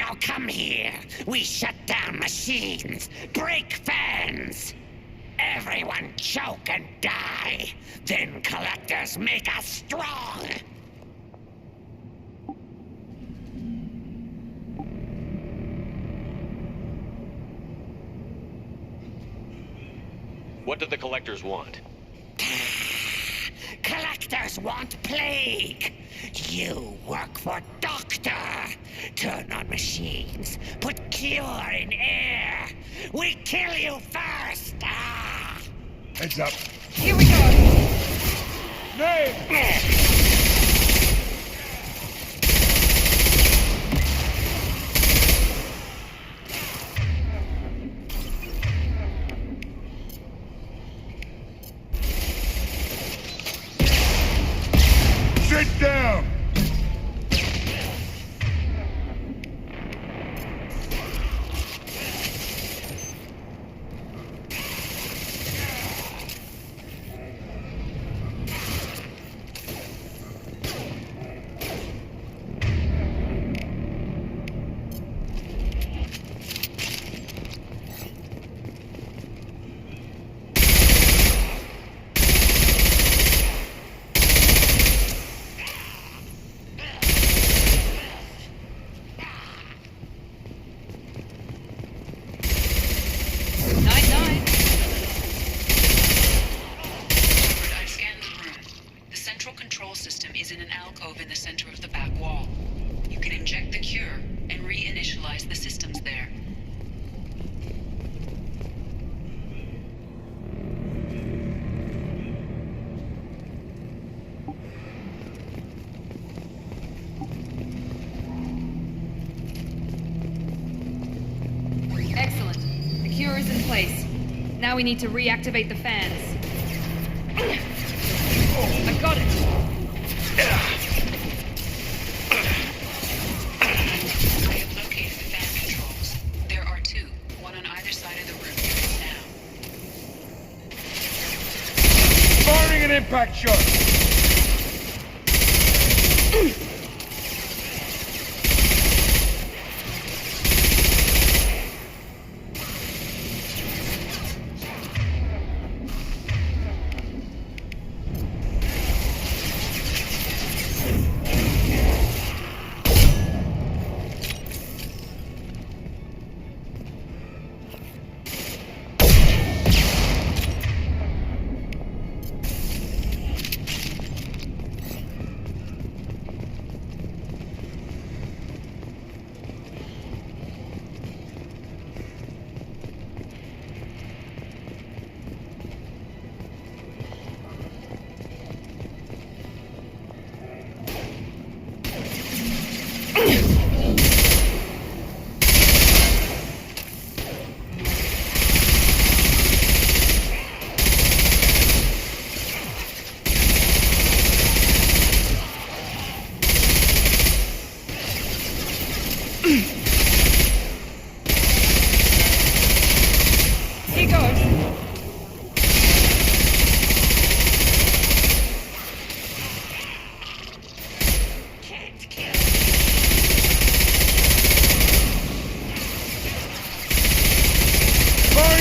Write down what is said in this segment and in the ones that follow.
Now come here. We shut down machines, break fans. Everyone choke and die. Then collectors make us strong. What do the collectors want? Collectors want plague. You work for Doctor. Turn on machines. Put cure in air. We kill you first. Heads up. Here we go. Name! Sit down! Now we need to reactivate the fans. I got it! I have located the fan controls. There are two, one on either side of the room now. Firing an impact shot!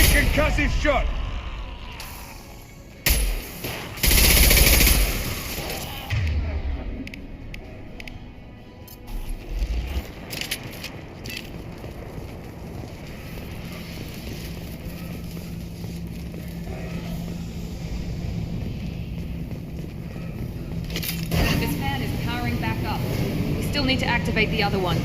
Concussive shot! This fan is powering back up. We still need to activate the other one.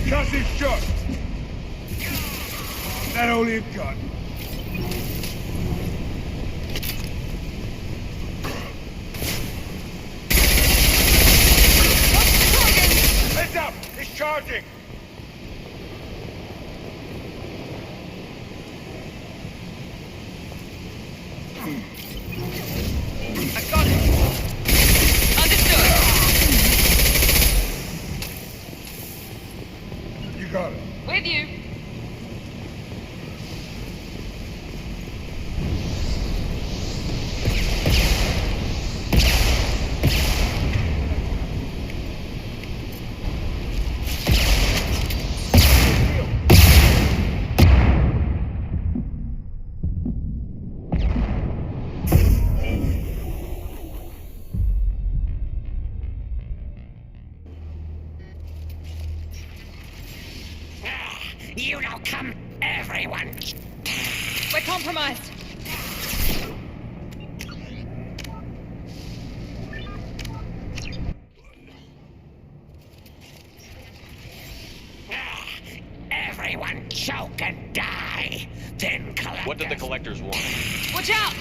Concussive shot! That all you've got? Heads up! He's charging! I got it. Understood. You got it. With you. You know, come, everyone. We're compromised. Everyone choke and die. Then collect. What did the collectors want? Watch out!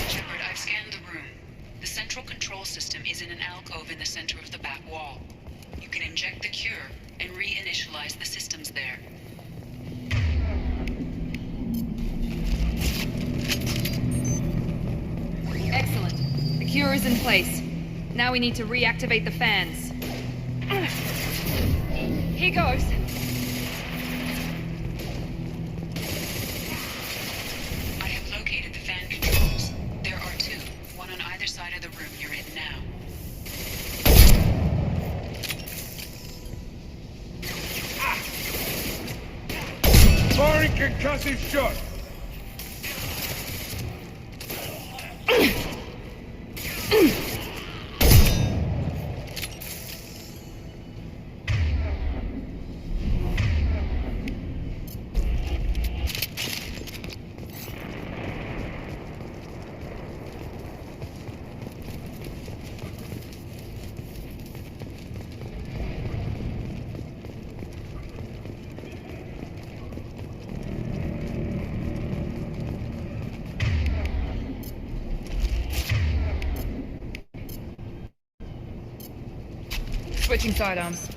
Shepard, I've scanned the room. The central control system is in an alcove in the center of the back wall. You can inject the cure and reinitialize the systems there. Excellent. The cure is in place. Now we need to reactivate the fans. Here goes. I have located the fan controls. There are two, one on either side of the room you're in now. Firing concussive shot! Switching sidearms.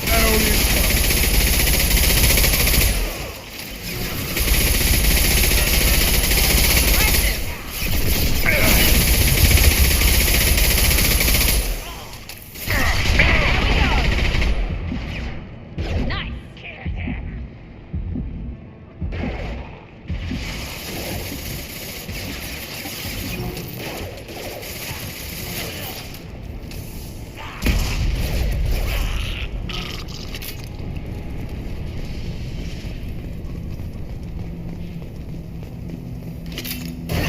That all you've got? Nice.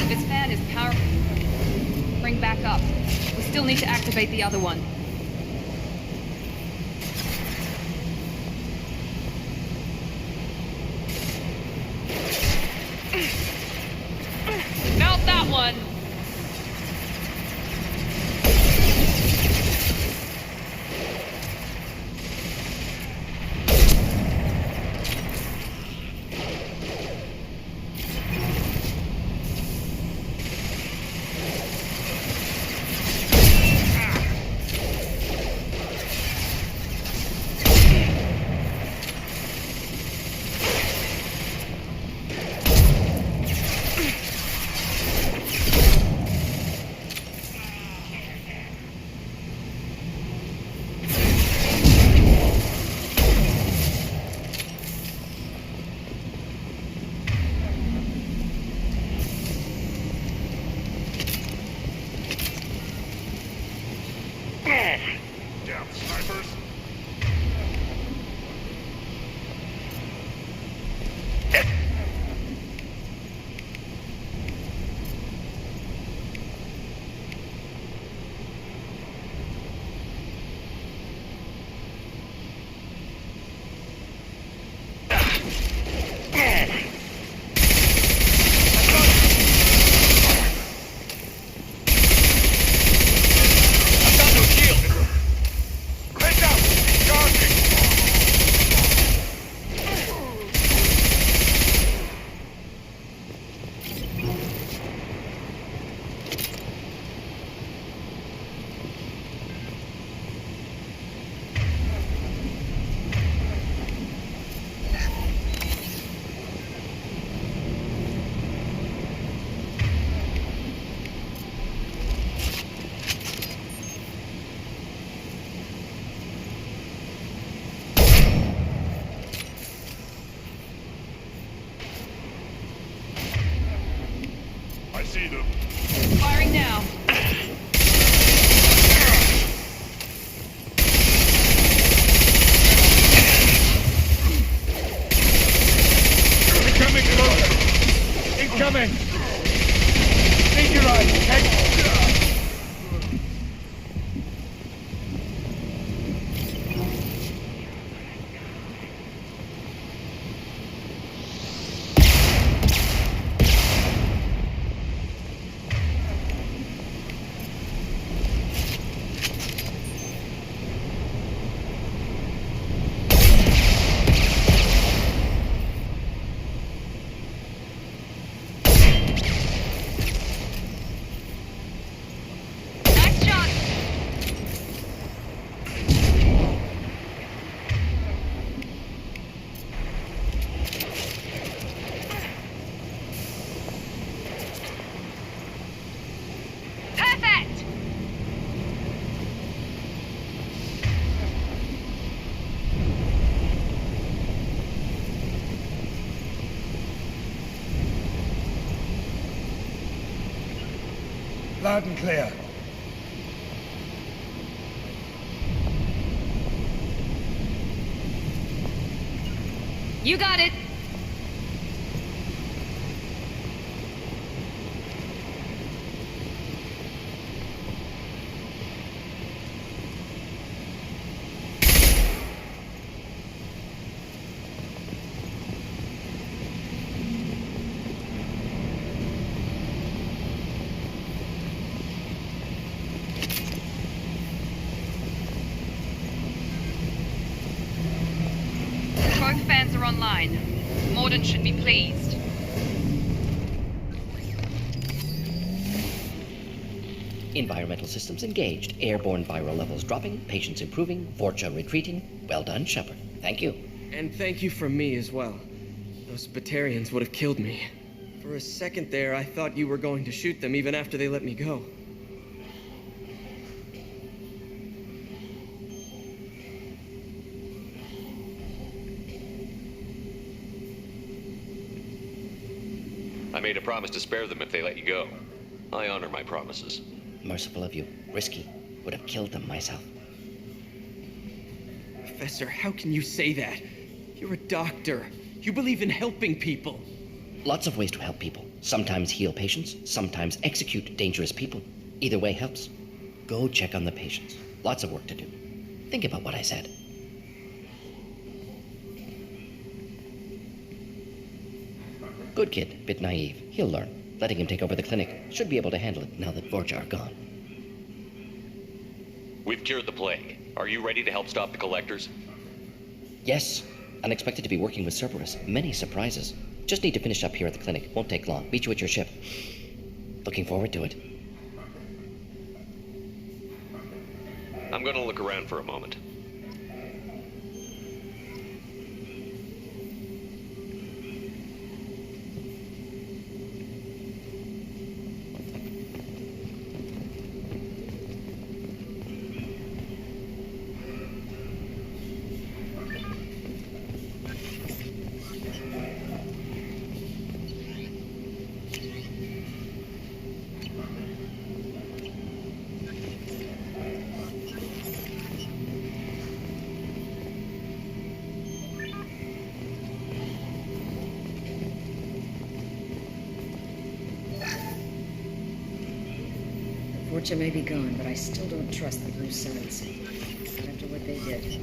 This fan is powerful. Bring back up. We still need to activate the other one. Not that one! Loud and clear. You got it! Both fans are online. Morden should be pleased. Environmental systems engaged. Airborne viral levels dropping. Patients improving. Vorcha retreating. Well done, Shepard. Thank you. And thank you from me as well. Those Batarians would have killed me. For a second there, I thought you were going to shoot them even after they let me go. I made a promise to spare them if they let you go. I honor my promises. Merciful of you. Risky. Would have killed them myself. Professor, how can you say that? You're a doctor. You believe in helping people. Lots of ways to help people. Sometimes heal patients, sometimes execute dangerous people. Either way helps. Go check on the patients. Lots of work to do. Think about what I said. Good kid, bit naive. He'll learn. Letting him take over the clinic. Should be able to handle it now that Vorcha are gone. We've cured the plague. Are you ready to help stop the collectors? Yes. Unexpected to be working with Cerberus. Many surprises. Just need to finish up here at the clinic. Won't take long. Meet you at your ship. Looking forward to it. I'm gonna look around for a moment. Vorcha may be gone, but I still don't trust the Blue Suns. Not after what they did.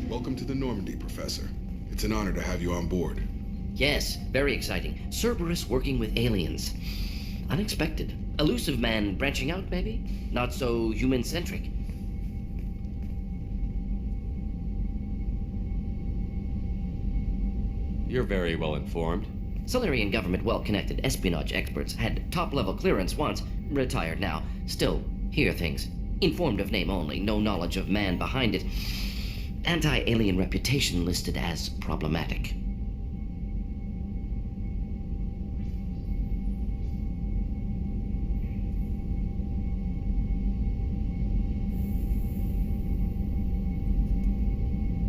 Welcome to the Normandy, Professor. It's an honor to have you on board. Yes, very exciting. Cerberus working with aliens. Unexpected. Elusive man branching out, maybe? Not so human-centric. You're very well informed. Solarian government well-connected espionage experts. Had top-level clearance once. Retired now. Still hear things. Informed of name only. No knowledge of man behind it. Anti-alien reputation listed as problematic.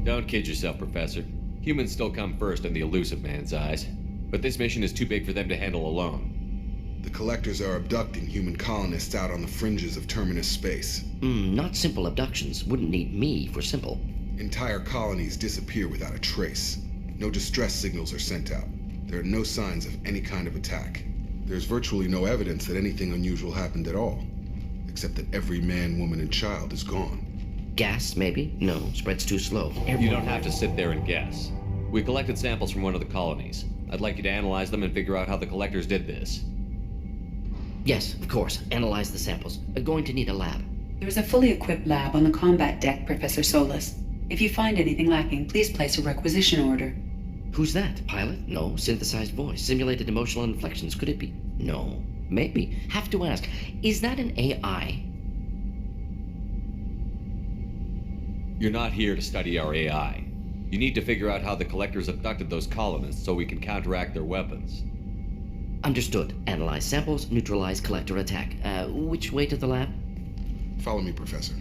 Don't kid yourself, Professor. Humans still come first in the elusive man's eyes. But this mission is too big for them to handle alone. The Collectors are abducting human colonists out on the fringes of Terminus space. Not simple abductions. Wouldn't need me for simple. Entire colonies disappear without a trace. No distress signals are sent out. There are no signs of any kind of attack. There's virtually no evidence that anything unusual happened at all, except that every man, woman, and child is gone. Gas, maybe? No, spreads too slow. You don't have to sit there and guess. We collected samples from one of the colonies. I'd like you to analyze them and figure out how the Collectors did this. Yes, of course. Analyze the samples. Going to need a lab. There is a fully equipped lab on the combat deck, Professor Solis. If you find anything lacking, please place a requisition order. Who's that? Pilot? No. Synthesized voice. Simulated emotional inflections. Could it be? No. Maybe. Have to ask. Is that an AI? You're not here to study our AI. You need to figure out how the Collectors abducted those colonists so we can counteract their weapons. Understood. Analyze samples, neutralize Collector attack. Which way to the lab? Follow me, Professor.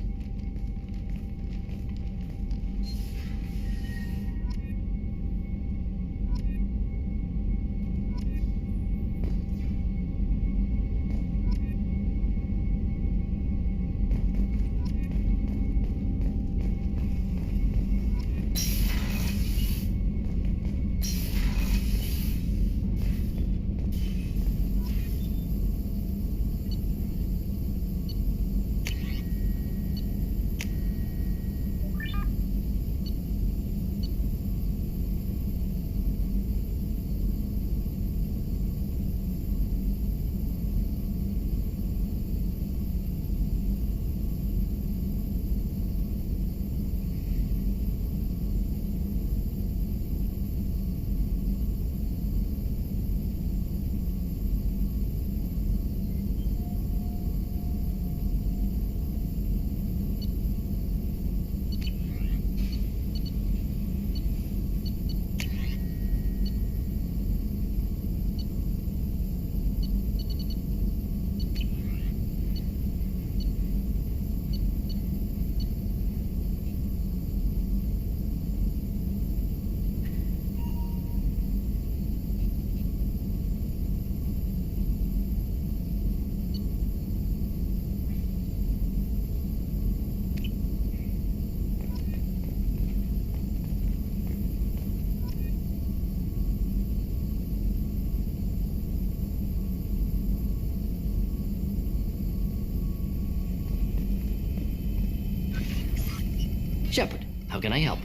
Shepard, how can I help?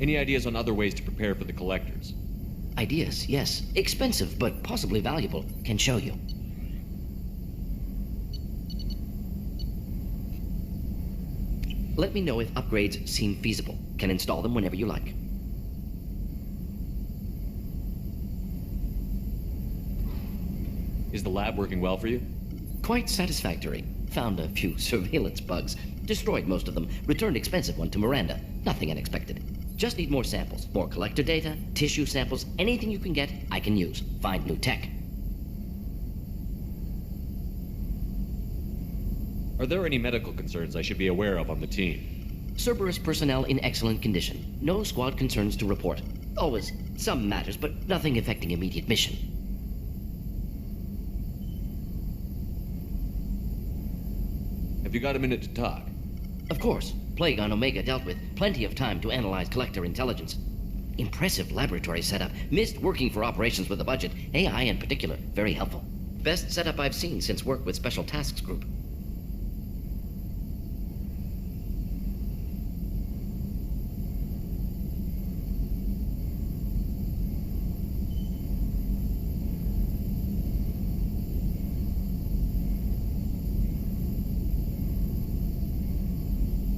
Any ideas on other ways to prepare for the Collectors? Ideas, yes. Expensive, but possibly valuable. Can show you. Let me know if upgrades seem feasible. Can install them whenever you like. Is the lab working well for you? Quite satisfactory. Found a few surveillance bugs. Destroyed most of them. Returned expensive one to Miranda. Nothing unexpected. Just need more samples. More collector data, tissue samples, anything you can get, I can use. Find new tech. Are there any medical concerns I should be aware of on the team? Cerberus personnel in excellent condition. No squad concerns to report. Always some matters, but nothing affecting immediate mission. Have you got a minute to talk? Of course. Plague on Omega dealt with. Plenty of time to analyze collector intelligence. Impressive laboratory setup. Missed working for operations with a budget. AI in particular. Very helpful. Best setup I've seen since work with Special Tasks Group.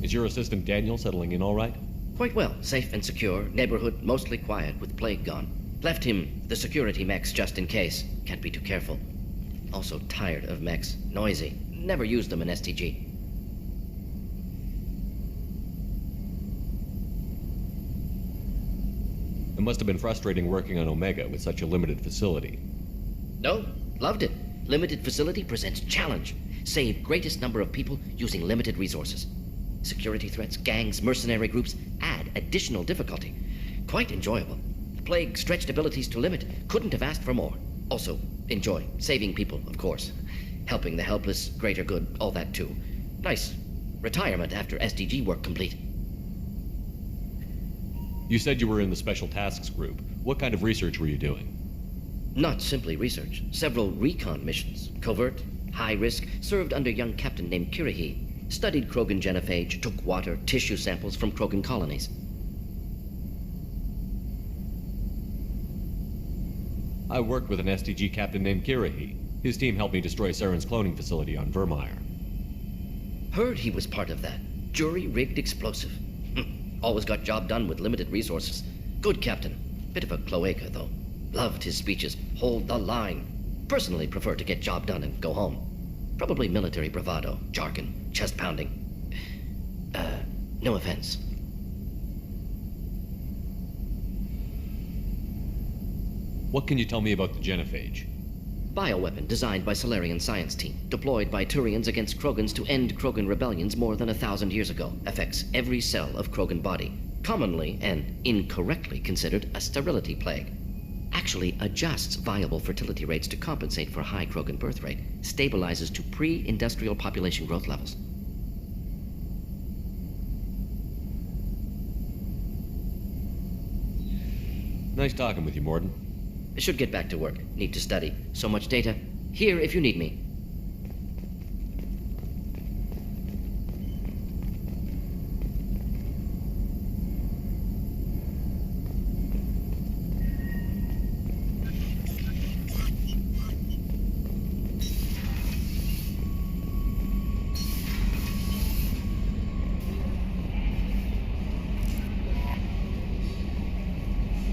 Is your assistant Daniel settling in all right? Quite well. Safe and secure. Neighborhood mostly quiet with plague gone. Left him the security mechs just in case. Can't be too careful. Also tired of mechs. Noisy. Never used them in STG. It must have been frustrating working on Omega with such a limited facility. No, loved it. Limited facility presents challenge. Save greatest number of people using limited resources. Security threats, gangs, mercenary groups add additional difficulty. Quite enjoyable. Plague stretched abilities to limit. Couldn't have asked for more. Also, enjoy. Saving people, of course. Helping the helpless, greater good, all that too. Nice. Retirement after SDG work complete. You said you were in the Special Tasks Group. What kind of research were you doing? Not simply research. Several recon missions. Covert, high risk, served under a young captain named Kirihi. Studied Krogan genophage, took water, tissue samples from Krogan colonies. I worked with an STG captain named Kirahi. His team helped me destroy Saren's cloning facility on Vermeer. Heard he was part of that. Jury-rigged explosive. Always got job done with limited resources. Good captain. Bit of a cloaca, though. Loved his speeches. Hold the line. Personally prefer to get job done and go home. Probably military bravado, jargon, chest pounding. No offense. What can you tell me about the genophage? Bioweapon designed by Solarian science team, deployed by Turians against Krogans to end Krogan rebellions more than 1,000 years ago. Affects every cell of Krogan body. Commonly and incorrectly considered a sterility plague. Actually adjusts viable fertility rates to compensate for high Krogan birth rate. Stabilizes to pre-industrial population growth levels. Nice talking with you, Morden. Should get back to work. Need to study. So much data. Here if you need me.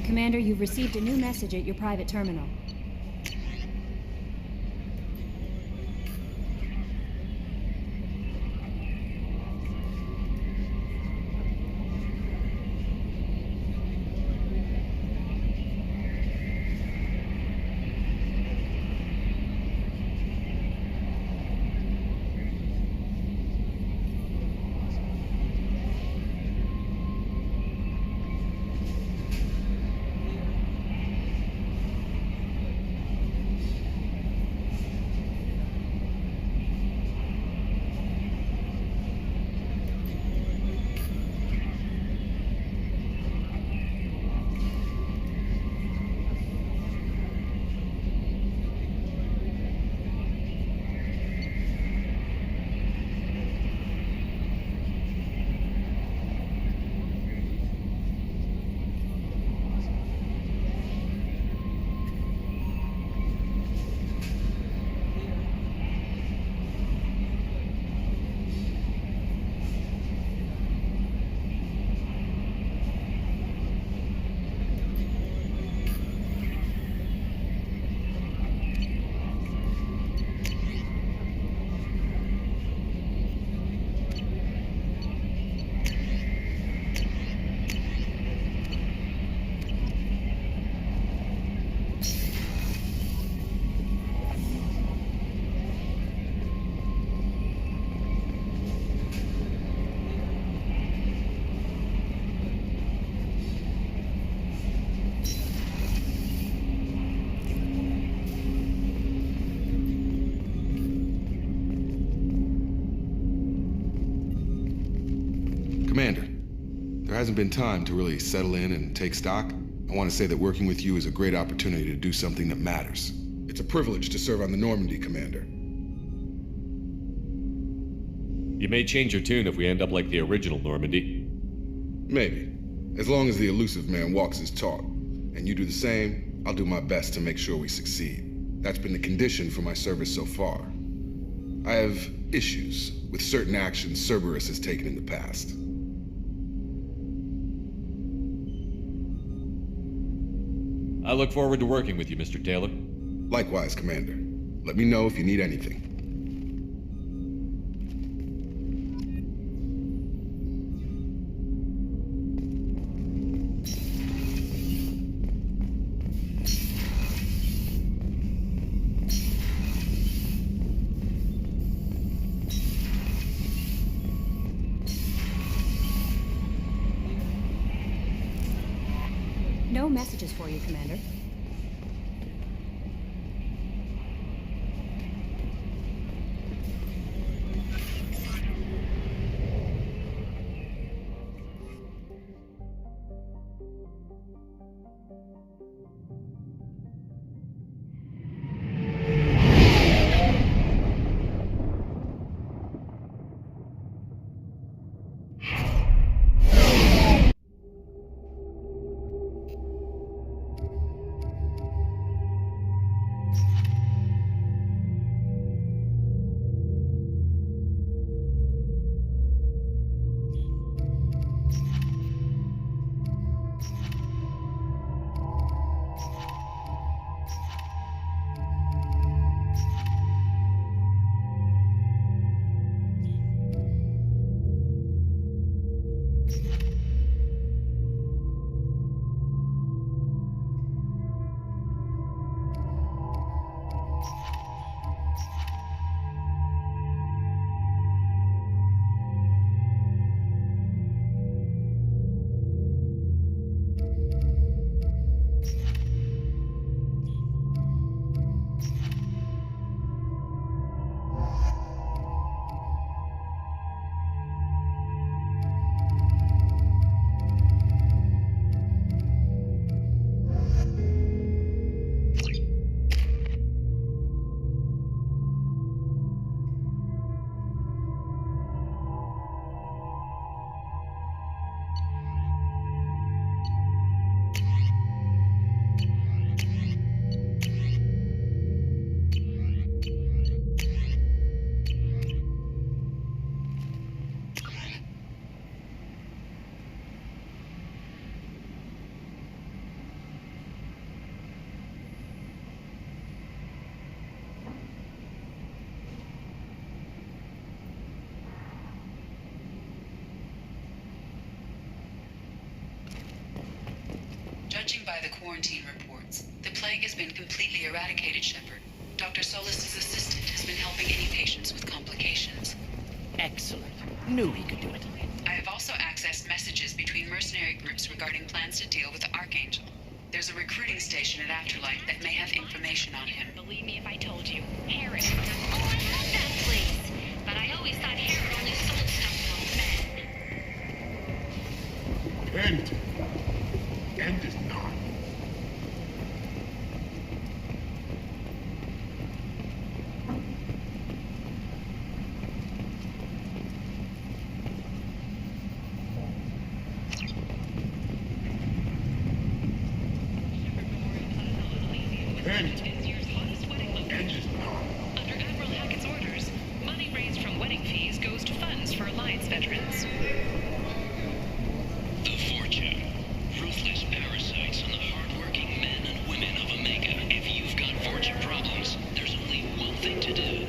Commander, you've received a new message at your private terminal. Commander, there hasn't been time to really settle in and take stock. I want to say that working with you is a great opportunity to do something that matters. It's a privilege to serve on the Normandy, Commander. You may change your tune if we end up like the original Normandy. Maybe. As long as the elusive man walks his talk, and you do the same, I'll do my best to make sure we succeed. That's been the condition for my service so far. I have issues with certain actions Cerberus has taken in the past. I look forward to working with you, Mr. Taylor. Likewise, Commander. Let me know if you need anything. No messages for you, Commander. the quarantine reports. The plague has been completely eradicated, Shepard. Dr. Solis' assistant has been helping any patients with complications. Excellent. Knew he could do it. I have also accessed messages between mercenary groups regarding plans to deal with the Archangel. There's a recruiting station at Afterlife that may have information on him. Believe me if I told you. Herod. Oh, I love that place. But I always thought Herod only sold stuff to men. End. End is not. End. End is not. Under Admiral Hackett's orders, money raised from wedding fees goes to funds for Alliance veterans. The Fortune. Ruthless parasites on the hardworking men and women of Omega. If you've got Fortune problems, there's only one thing to do.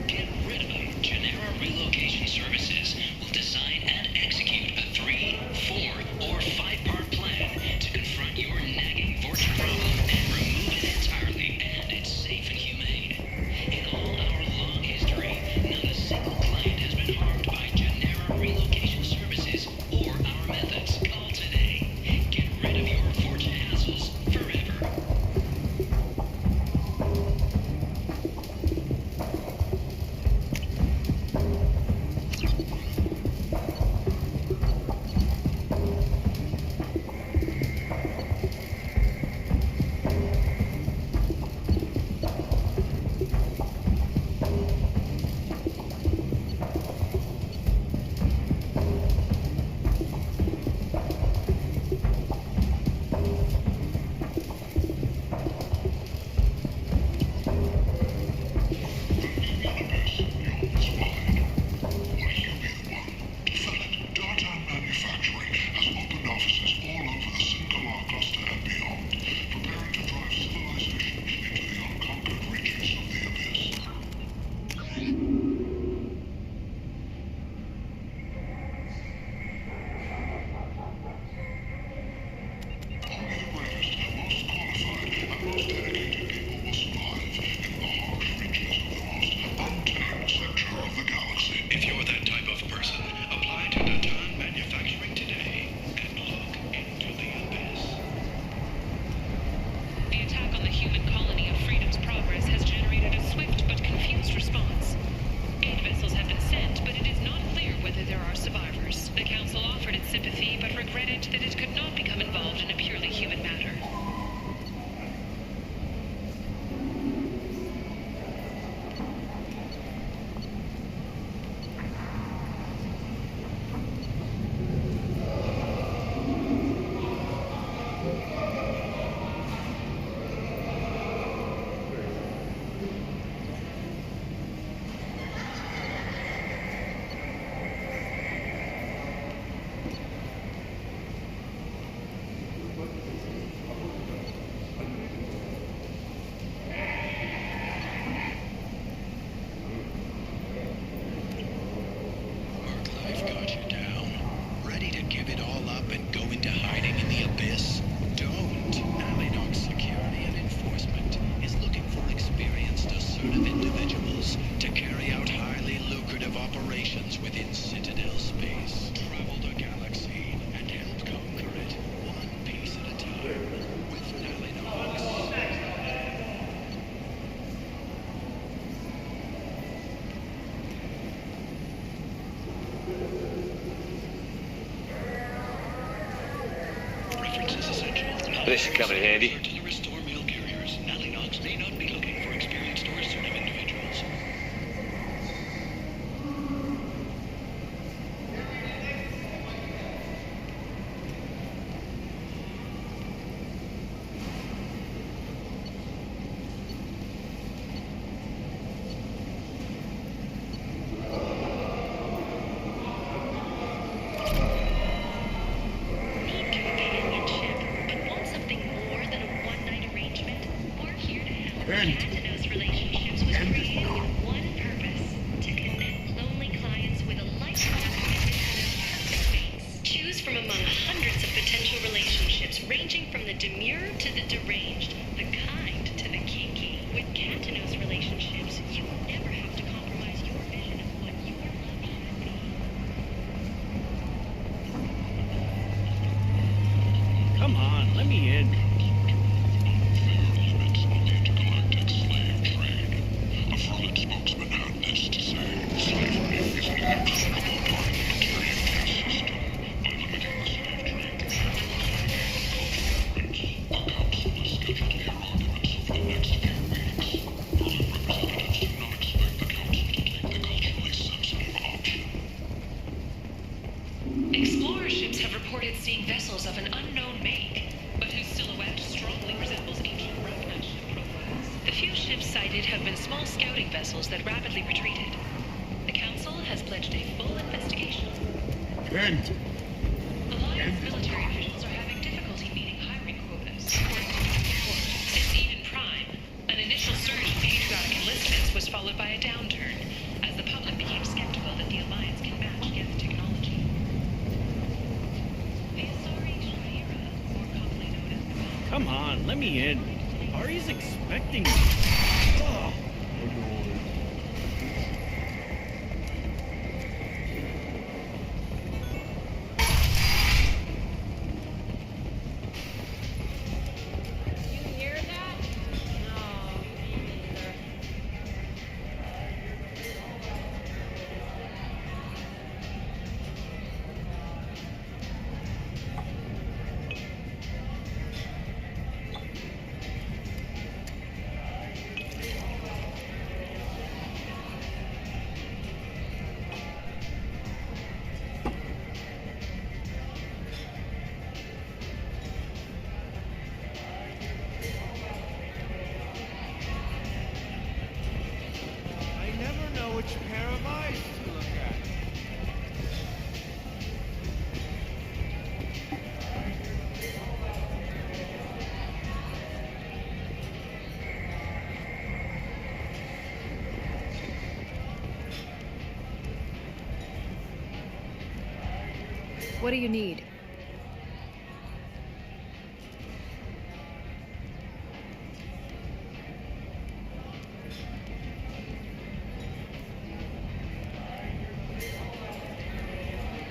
Get rid of them. Genera Relocation Services will design and execute a 3, 4, or 5-part plan to confront your nagging Fortune problem and remove it entirely. And it's safe and humane. In all our long history, not a single client has been harmed by Genera Relocation Services or our methods. Call today. Get rid of your Fortune hassles forever. Data Manufacturing has opened offices all over the Singular cluster and beyond, preparing to drive civilization into the unconquered reaches of the Abyss. Only the bravest, most qualified, and most dedicated people will survive in the harsh reaches of the most untamed sector of the galaxy. If you're that type of person, apply to Data Manufacturing today and look into the abyss. The attack on the human colony of Freedom's Progress has generated a swift but confused response. Aid vessels have been sent, but it is not clear whether there are survivors. The Council offered its sympathy, but regretted that it could not become involved in a purely human matter. Life got you down. Ready to give it all up and go into hiding in the abyss? Don't. Alinox Security and Enforcement is looking for experienced, assertive individuals to carry out highly lucrative operations within Citadel space. Travel the galaxy and help conquer it, one piece at a time, with Alinox. References essential. This should come in handy. To restore mail carriers, Alinox may not be looking for experienced or assertive individuals. Need companionship, but want something more than a me in. A Frolic spokesman had this to say. Slavery is an inextricable part of the Batarian caste system. By limiting the slave trade to the council is scheduled to hear arguments over the next few weeks. Frolic representatives do not expect the council to take the culturally sensitive option. Explorer ships have reported seeing vessels of an unknown make, but whose silhouette strongly resembles ancient Ragnar ship profiles. The few ships sighted have been small scouting vessels that rapidly retreated. The Council has pledged a full investigation. Kent! Alliance military officials are having difficulty meeting hiring quotas. Since Eden Prime, an initial surge in patriotic enlistments was followed by a downturn, as the public became skeptical that the Alliance can match Geth technology. The Asari Shaira, more commonly known as the Come on, let me in. Ari's expecting me. Oh. You hear that? No, me neither. I never know which pair of eyes to look at. What do you need?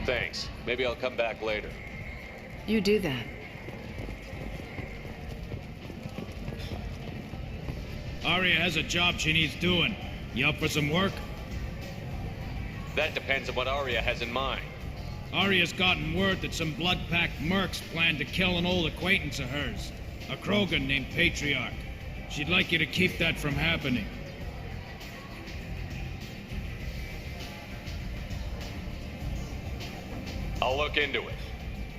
Thanks. Maybe I'll come back later. You do that. Arya has a job she needs doing. You up for some work? That depends on what Arya has in mind. Arya's gotten word that some blood-packed mercs plan to kill an old acquaintance of hers, a Krogan named Patriarch. She'd like you to keep that from happening. I'll look into it.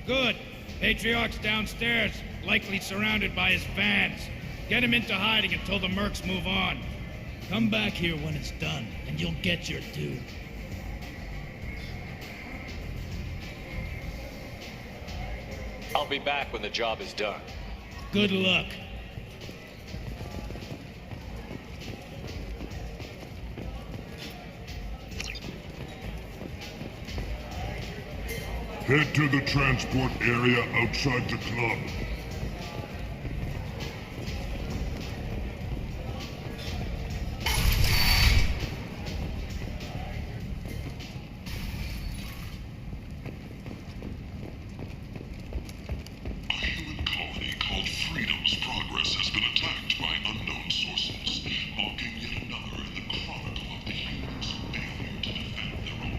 Good. Patriarch's downstairs, likely surrounded by his fans. Get him into hiding until the mercs move on. Come back here when it's done, and you'll get your due. I'll be back when the job is done. Good luck. Head to the transport area outside the club. A human colony called Freedom's Progress has been attacked by unknown sources, marking yet another in the chronicle of the humans' failure to defend their own.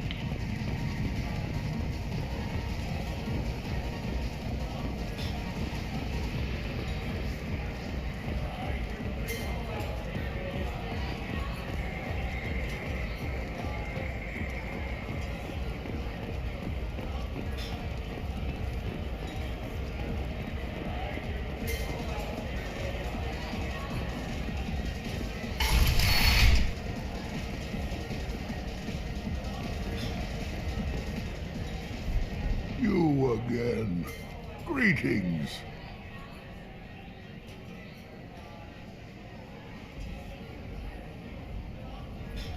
You again. Greetings.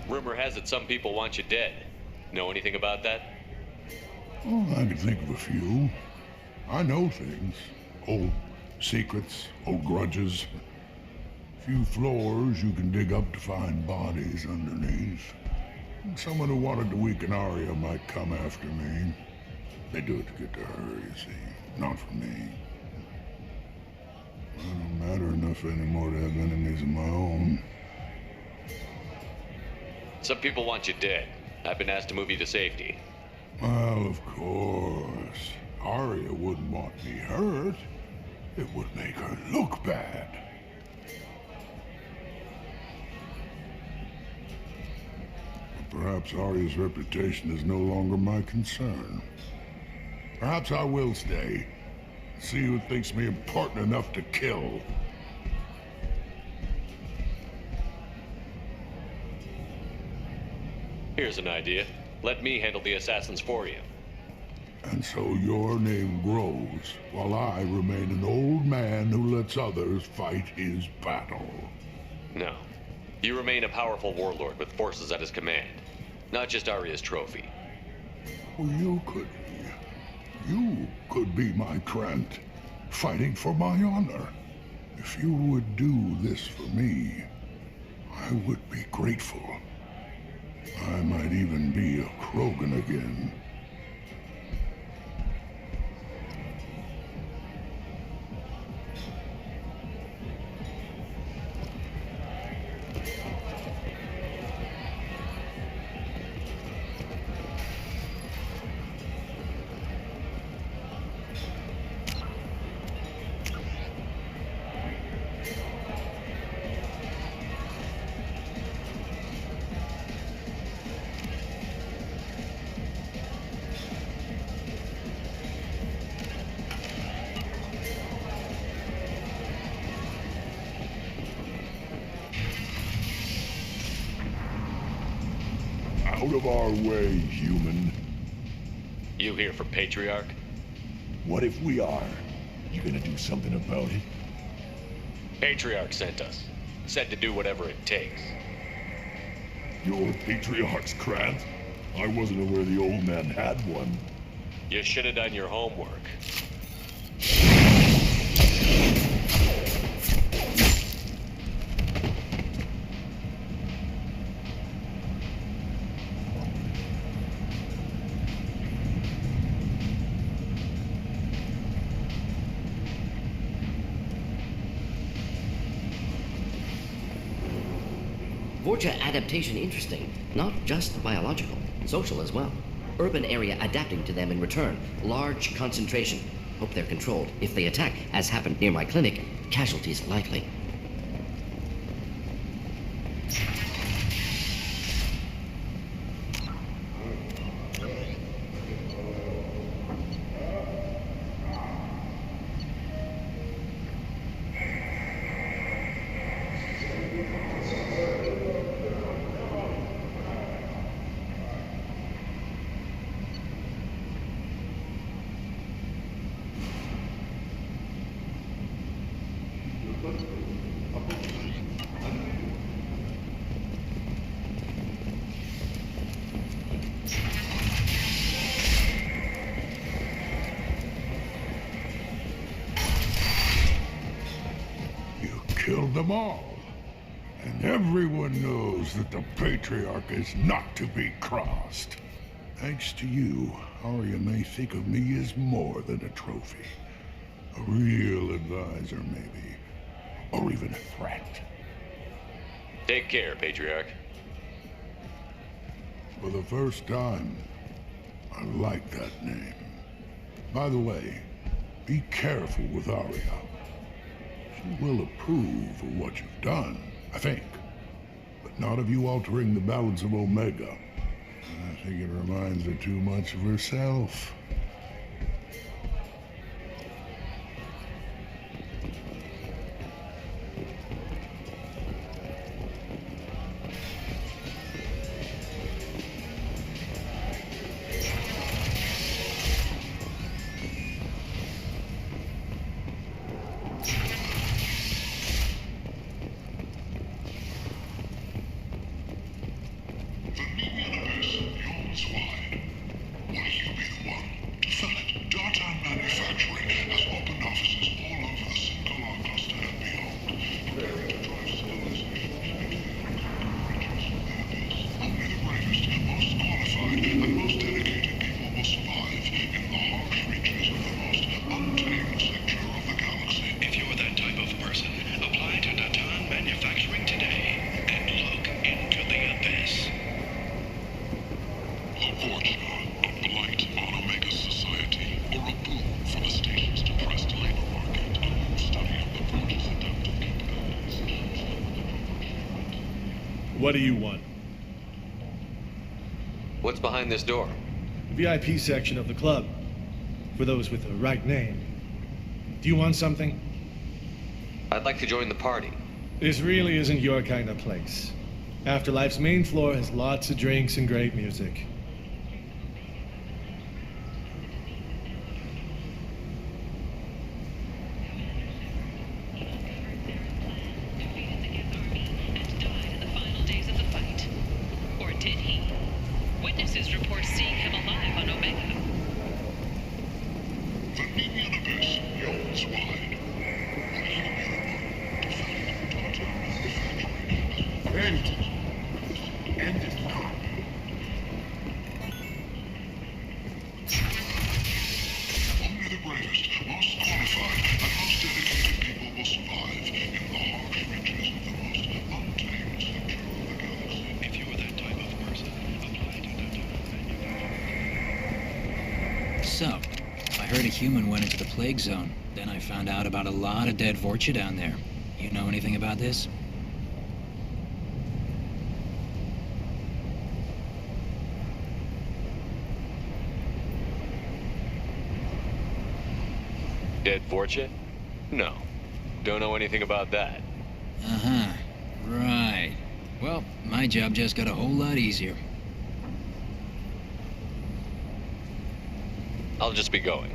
Rumor has it some people want you dead. Know anything about that? Oh, I can think of a few. I know things. Old secrets, old grudges. Few floors you can dig up to find bodies underneath. Someone who wanted to weaken Arya might come after me. They do it to get to her, you see. Not for me. I don't matter enough anymore to have enemies of my own. Some people want you dead. I've been asked to move you to safety. Well, of course. Arya wouldn't want me hurt. It would make her look bad. But perhaps Arya's reputation is no longer my concern. Perhaps I will stay. See who thinks me important enough to kill. Here's an idea. Let me handle the assassins for you. And so your name grows, while I remain an old man who lets others fight his battle. No. You remain a powerful warlord with forces at his command. Not just Arya's trophy. Well, you could be my Trent, fighting for my honor. If you would do this for me, I would be grateful. I might even be a Krogan again. Out of our way, human. You here for Patriarch? What if we are? You gonna do something about it? Patriarch sent us. Said to do whatever it takes. Your Patriarch's Krant? I wasn't aware the old man had one. You should have done your homework. Vorcha adaptation interesting. Not just biological, social as well. Urban area adapting to them in return. Large concentration. Hope they're controlled. If they attack, as happened near my clinic, casualties likely. Killed them all. And everyone knows that the Patriarch is not to be crossed. Thanks to you, Arya may think of me as more than a trophy. A real advisor, maybe. Or even a threat. Take care, Patriarch. For the first time, I like that name. By the way, be careful with Arya. She will approve of what you've done, I think. But not of you altering the balance of Omega. I think it reminds her too much of herself. The new universe yawns wide. Will you be the one? What do you want? What's behind this door? VIP section of the club. For those with the right name. Do you want something? I'd like to join the party. This really isn't your kind of place. Afterlife's main floor has lots of drinks and great music. Witnesses report seeing him alive on Omega. The Nemean Abyss yawns wide. End it now. Only the bravest, most qualified, and most dedicated people will survive in the harsh reaches of the most untamed sector of the galaxy. If you were that type of person, So, I heard a human went into the plague zone. Then I found out about a lot of dead Vorcha down there. You know anything about this? Dead Vorcha? No. Don't know anything about that. Uh-huh. Right. Well, my job just got a whole lot easier. I'll just be going.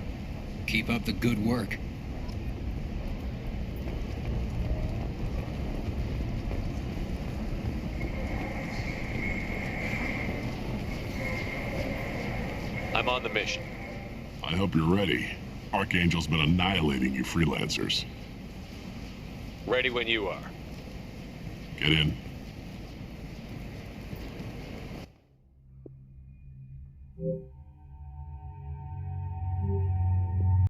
Keep up the good work. I'm on the mission. I hope you're ready. Archangel's been annihilating you freelancers. Ready when you are. Get in. Yeah.